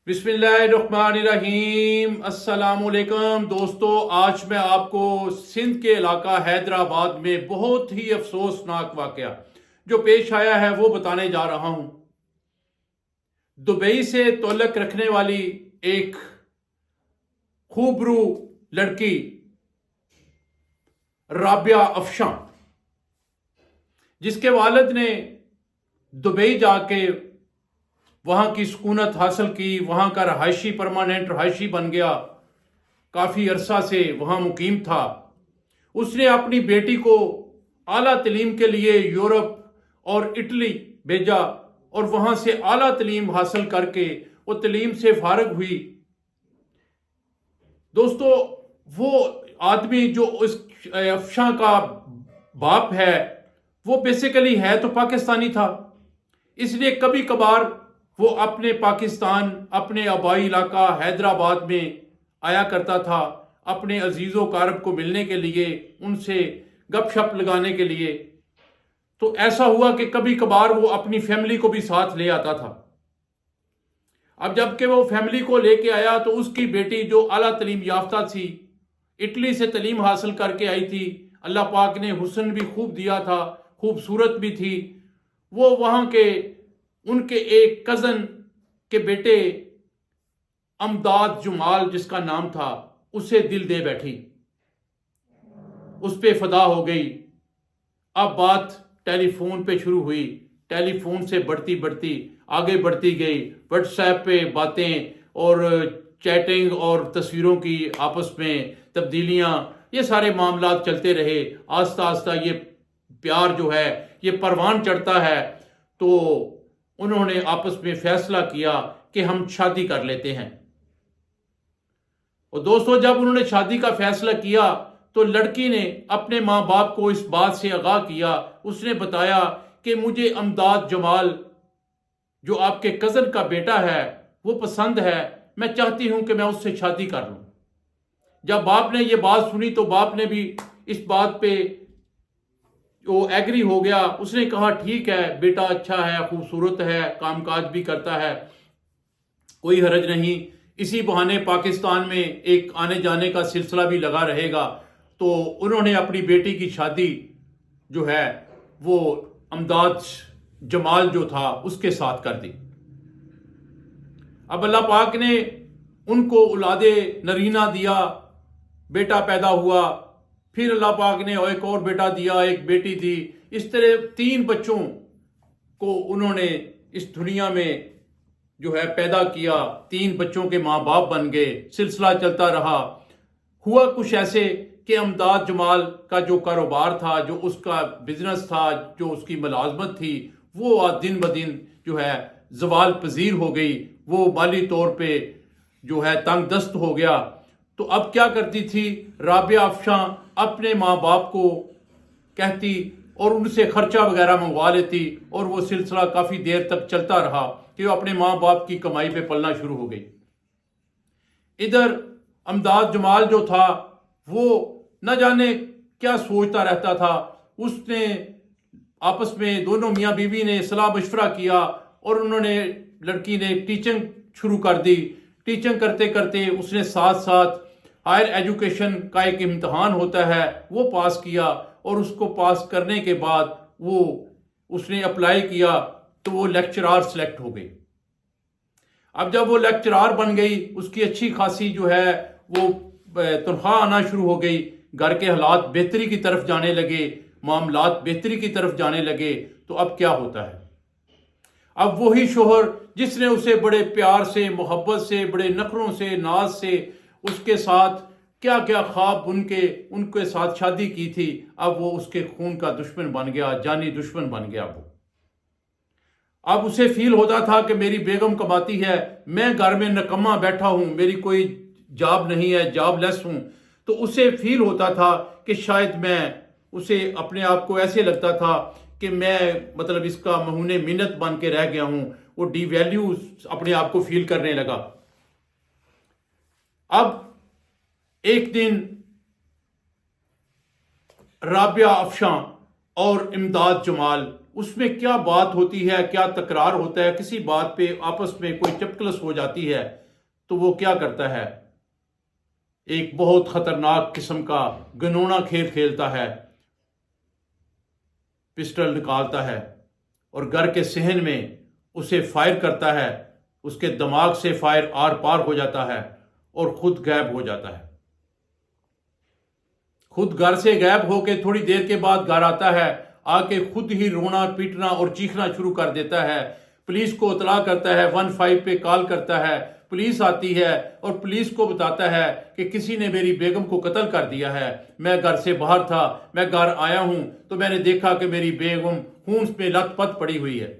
بسم اللہ الرحمن الرحیم۔ السلام علیکم دوستو، آج میں آپ کو سندھ کے علاقہ حیدرآباد میں بہت ہی افسوسناک واقعہ جو پیش آیا ہے وہ بتانے جا رہا ہوں۔ دبئی سے تعلق رکھنے والی ایک خوبرو لڑکی رابعہ افشاں، جس کے والد نے دبئی جا کے وہاں کی سکونت حاصل کی، وہاں کا رہائشی پرماننٹ رہائشی بن گیا، کافی عرصہ سے وہاں مقیم تھا۔ اس نے اپنی بیٹی کو اعلیٰ تعلیم کے لیے یورپ اور اٹلی بھیجا اور وہاں سے اعلیٰ تعلیم حاصل کر کے وہ تعلیم سے فارغ ہوئی۔ دوستو، وہ آدمی جو اس افشاں کا باپ ہے وہ بیسیکلی ہے تو پاکستانی تھا، اس لیے کبھی کبھار وہ اپنے پاکستان، اپنے آبائی علاقہ حیدرآباد میں آیا کرتا تھا اپنے عزیز و اقارب کو ملنے کے لیے، ان سے گپ شپ لگانے کے لیے۔ تو ایسا ہوا کہ کبھی کبھار وہ اپنی فیملی کو بھی ساتھ لے آتا تھا۔ اب جب کہ وہ فیملی کو لے کے آیا تو اس کی بیٹی جو اعلیٰ تعلیم یافتہ تھی، اٹلی سے تعلیم حاصل کر کے آئی تھی، اللہ پاک نے حسن بھی خوب دیا تھا، خوبصورت بھی تھی، وہ وہاں کے ان کے ایک کزن کے بیٹے امداد جمال جس کا نام تھا، اسے دل دے بیٹھی، اس پہ فدا ہو گئی۔ اب بات ٹیلی فون پہ شروع ہوئی، ٹیلی فون سے بڑھتی بڑھتی آگے بڑھتی گئی، واٹس ایپ پہ باتیں اور چیٹنگ اور تصویروں کی آپس میں تبدیلیاں، یہ سارے معاملات چلتے رہے۔ آہستہ آہستہ یہ پیار جو ہے یہ پروان چڑھتا ہے، تو انہوں نے آپس میں فیصلہ کیا کہ ہم شادی کر لیتے ہیں۔ اور دوستو، جب انہوں نے شادی کا فیصلہ کیا تو لڑکی نے اپنے ماں باپ کو اس بات سے آگاہ کیا۔ اس نے بتایا کہ مجھے امداد جمال جو آپ کے کزن کا بیٹا ہے وہ پسند ہے، میں چاہتی ہوں کہ میں اس سے شادی کر لوں۔ جب باپ نے یہ بات سنی تو باپ نے بھی اس بات پہ وہ ایگری ہو گیا۔ اس نے کہا ٹھیک ہے، بیٹا اچھا ہے، خوبصورت ہے، کام کاج بھی کرتا ہے، کوئی حرج نہیں، اسی بہانے پاکستان میں ایک آنے جانے کا سلسلہ بھی لگا رہے گا۔ تو انہوں نے اپنی بیٹی کی شادی جو ہے وہ امداد جمال جو تھا اس کے ساتھ کر دی۔ اب اللہ پاک نے ان کو اولاد نرینہ دیا، بیٹا پیدا ہوا، پھر اللہ پاک نے ایک اور بیٹا دیا، ایک بیٹی دی۔ اس طرح 3 بچوں کو انہوں نے اس دنیا میں جو ہے پیدا کیا، 3 بچوں کے ماں باپ بن گئے، سلسلہ چلتا رہا۔ ہوا کچھ ایسے کہ امداد جمال کا جو کاروبار تھا، جو اس کا بزنس تھا، جو اس کی ملازمت تھی، وہ دن بدن جو ہے زوال پذیر ہو گئی، وہ مالی طور پہ جو ہے تنگ دست ہو گیا۔ تو اب کیا کرتی تھی رابعہ افشاں، اپنے ماں باپ کو کہتی اور ان سے خرچہ وغیرہ منگوا لیتی، اور وہ سلسلہ کافی دیر تک چلتا رہا کہ وہ اپنے ماں باپ کی کمائی پہ پلنا شروع ہو گئی۔ ادھر امداد جمال جو تھا وہ نہ جانے کیا سوچتا رہتا تھا۔ اس نے آپس میں دونوں میاں بیوی نے صلاح مشورہ کیا اور انہوں نے لڑکی نے ٹیچنگ شروع کر دی۔ ٹیچنگ کرتے کرتے اس نے ساتھ ساتھ ہائر ایجوکیشن کا ایک امتحان ہوتا ہے وہ پاس کیا، اور اس کو پاس کرنے کے بعد اس نے اپلائی کیا تو وہ لیکچرار سلیکٹ ہو گئی۔ اب جب وہ لیکچرار بن گئی، اس کی اچھی خاصی جو ہے وہ تنخواہ آنا شروع ہو گئی، گھر کے حالات بہتری کی طرف جانے لگے، معاملات بہتری کی طرف جانے لگے۔ تو اب کیا ہوتا ہے؟ اب وہی شوہر جس نے اسے بڑے پیار سے، محبت سے، بڑے نخروں سے، ناز سے اس کے ساتھ کیا کیا خواب بن کے ان کے ساتھ شادی کی تھی، اب وہ اس کے خون کا دشمن بن گیا، جانی دشمن بن گیا۔ وہ اب اسے فیل ہوتا تھا کہ میری بیگم کماتی ہے، میں گھر میں نکما بیٹھا ہوں، میری کوئی جاب نہیں ہے، جاب لیس ہوں۔ تو اسے فیل ہوتا تھا کہ شاید اسے اپنے آپ کو ایسے لگتا تھا کہ میں مطلب اس کا مہونے منت بن کے رہ گیا ہوں۔ وہ ڈی ویلیو اپنے آپ کو فیل کرنے لگا۔ اب ایک دن رابعہ افشاں اور امداد جمال اس میں کیا بات ہوتی ہے، کیا تکرار ہوتا ہے، کسی بات پہ آپس میں کوئی چپکلس ہو جاتی ہے تو وہ کیا کرتا ہے، ایک بہت خطرناک قسم کا گنونا کھیل کھیلتا ہے، پسٹل نکالتا ہے اور گھر کے صحن میں اسے فائر کرتا ہے، اس کے دماغ سے فائر آر پار ہو جاتا ہے اور خود غائب ہو جاتا ہے۔ خود گھر سے غائب ہو کے تھوڑی دیر کے بعد گھر آتا ہے، آ کے خود ہی رونا پیٹنا اور چیخنا شروع کر دیتا ہے، پولیس کو اطلاع کرتا ہے، 15 پہ کال کرتا ہے، پولیس آتی ہے اور پولیس کو بتاتا ہے کہ کسی نے میری بیگم کو قتل کر دیا ہے، میں گھر سے باہر تھا، میں گھر آیا ہوں تو میں نے دیکھا کہ میری بیگم خون میں لت پت پڑی ہوئی ہے۔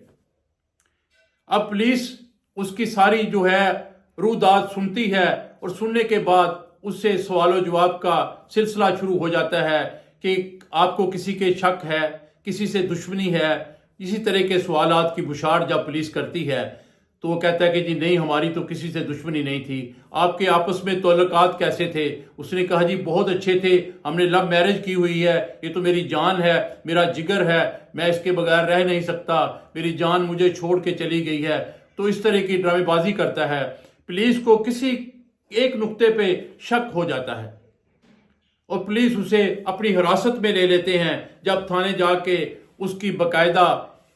اب پولیس اس کی ساری جو ہے روداد سنتی ہے اور سننے کے بعد اس سے سوال و جواب کا سلسلہ شروع ہو جاتا ہے کہ آپ کو کسی کے شک ہے، کسی سے دشمنی ہے، اسی طرح کے سوالات کی بشاڑ جب پولیس کرتی ہے تو وہ کہتا ہے کہ جی نہیں، ہماری تو کسی سے دشمنی نہیں تھی، آپ کے آپس میں تعلقات کیسے تھے؟ اس نے کہا جی بہت اچھے تھے، ہم نے لو میرج کی ہوئی ہے، یہ تو میری جان ہے، میرا جگر ہے، میں اس کے بغیر رہ نہیں سکتا، میری جان مجھے چھوڑ کے چلی گئی ہے۔ تو اس طرح کی ڈرامے بازی کرتا ہے۔ پولیس کو کسی ایک نقطے پہ شک ہو جاتا ہے اور پولیس اسے اپنی حراست میں لے لیتے ہیں۔ جب تھانے جا کے اس کی باقاعدہ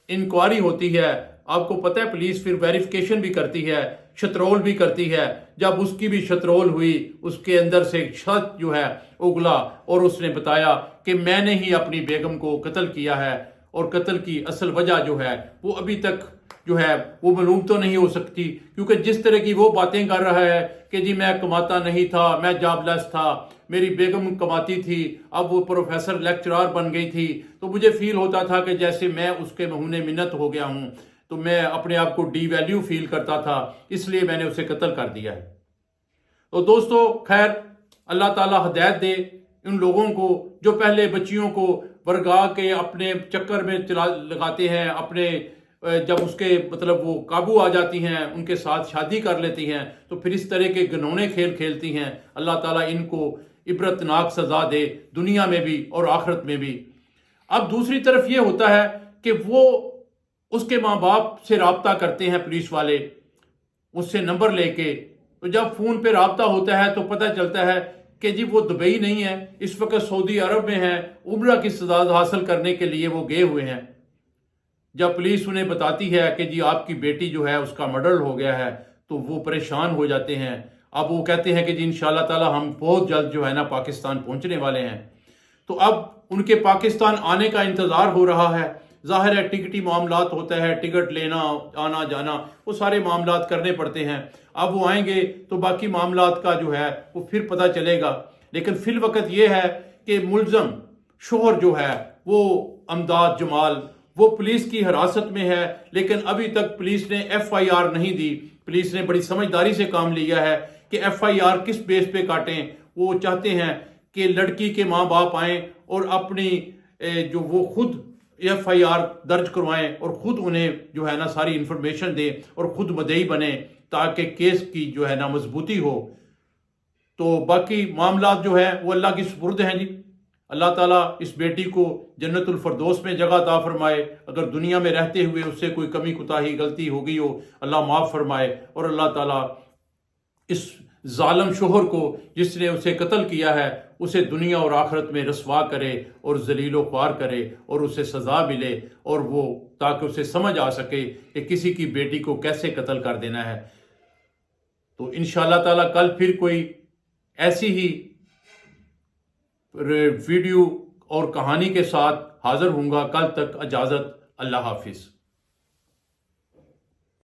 انکوائری ہوتی ہے، آپ کو پتہ ہے پولیس پھر ویریفیکیشن بھی کرتی ہے، شترول بھی کرتی ہے۔ جب اس کی بھی شترول ہوئی، اس کے اندر سے ایک شخص جو ہے اگلا اور اس نے بتایا کہ میں نے ہی اپنی بیگم کو قتل کیا ہے، اور قتل کی اصل وجہ جو ہے وہ ابھی تک جو ہے وہ معلوم تو نہیں ہو سکتی، کیونکہ جس طرح کی وہ باتیں کر رہا ہے کہ جی میں کماتا نہیں تھا، میں جاب لیس تھا، میری بیگم کماتی تھی، اب وہ پروفیسر لیکچرار بن گئی تھی، تو مجھے فیل ہوتا تھا کہ جیسے میں اس کے مہونے منت ہو گیا ہوں، تو میں اپنے آپ کو ڈی ویلیو فیل کرتا تھا، اس لیے میں نے اسے قتل کر دیا ہے۔ تو دوستو خیر، اللہ تعالیٰ ہدایت دے ان لوگوں کو جو پہلے بچیوں کو برگا کے اپنے چکر میں لگاتے ہیں، اپنے جب اس کے مطلب وہ قابو آ جاتی ہیں، ان کے ساتھ شادی کر لیتی ہیں تو پھر اس طرح کے گنونے کھیل کھیلتی ہیں۔ اللہ تعالیٰ ان کو عبرتناک سزا دے، دنیا میں بھی اور آخرت میں بھی۔ اب دوسری طرف یہ ہوتا ہے کہ وہ اس کے ماں باپ سے رابطہ کرتے ہیں پولیس والے، اس سے نمبر لے کے، تو جب فون پہ رابطہ ہوتا ہے تو پتہ چلتا ہے کہ جی وہ دبئی نہیں ہے، اس وقت سعودی عرب میں ہیں، عمرہ کی سزا حاصل کرنے کے لیے وہ گئے ہوئے ہیں۔ جب پولیس انہیں بتاتی ہے کہ جی آپ کی بیٹی جو ہے اس کا مرڈر ہو گیا ہے تو وہ پریشان ہو جاتے ہیں۔ اب وہ کہتے ہیں کہ جی انشاءاللہ تعالی ہم بہت جلد جو ہے نا پاکستان پہنچنے والے ہیں۔ تو اب ان کے پاکستان آنے کا انتظار ہو رہا ہے۔ ظاہر ہے ٹکٹی معاملات ہوتا ہے، ٹکٹ لینا، آنا جانا، وہ سارے معاملات کرنے پڑتے ہیں۔ اب وہ آئیں گے تو باقی معاملات کا جو ہے وہ پھر پتہ چلے گا۔ لیکن فی الوقت یہ ہے کہ ملزم شوہر جو ہے وہ امداد جمال، وہ پولیس کی حراست میں ہے، لیکن ابھی تک پولیس نے ایف آئی آر نہیں دی۔ پولیس نے بڑی سمجھداری سے کام لیا ہے کہ ایف آئی آر کس بیس پہ کاٹیں۔ وہ چاہتے ہیں کہ لڑکی کے ماں باپ آئیں اور اپنی جو وہ خود ایف آئی آر درج کروائیں اور خود انہیں جو ہے نا ساری انفارمیشن دیں اور خود مدعی بنیں تاکہ کیس کی جو ہے نا مضبوطی ہو۔ تو باقی معاملات جو ہیں وہ اللہ کی سپرد ہیں جی۔ اللہ تعالیٰ اس بیٹی کو جنت الفردوس میں جگہ عطا فرمائے، اگر دنیا میں رہتے ہوئے اس سے کوئی کمی کوتاہی غلطی ہو گئی ہو اللہ معاف فرمائے، اور اللہ تعالیٰ اس ظالم شوہر کو جس نے اسے قتل کیا ہے اسے دنیا اور آخرت میں رسوا کرے اور ذلیل و خوار کرے اور اسے سزا ملے، اور وہ تاکہ اسے سمجھ آ سکے کہ کسی کی بیٹی کو کیسے قتل کر دینا ہے۔ تو انشاءاللہ تعالیٰ کل پھر کوئی ایسی ہی ویڈیو اور کہانی کے ساتھ حاضر ہوں گا۔ کل تک اجازت، اللہ حافظ۔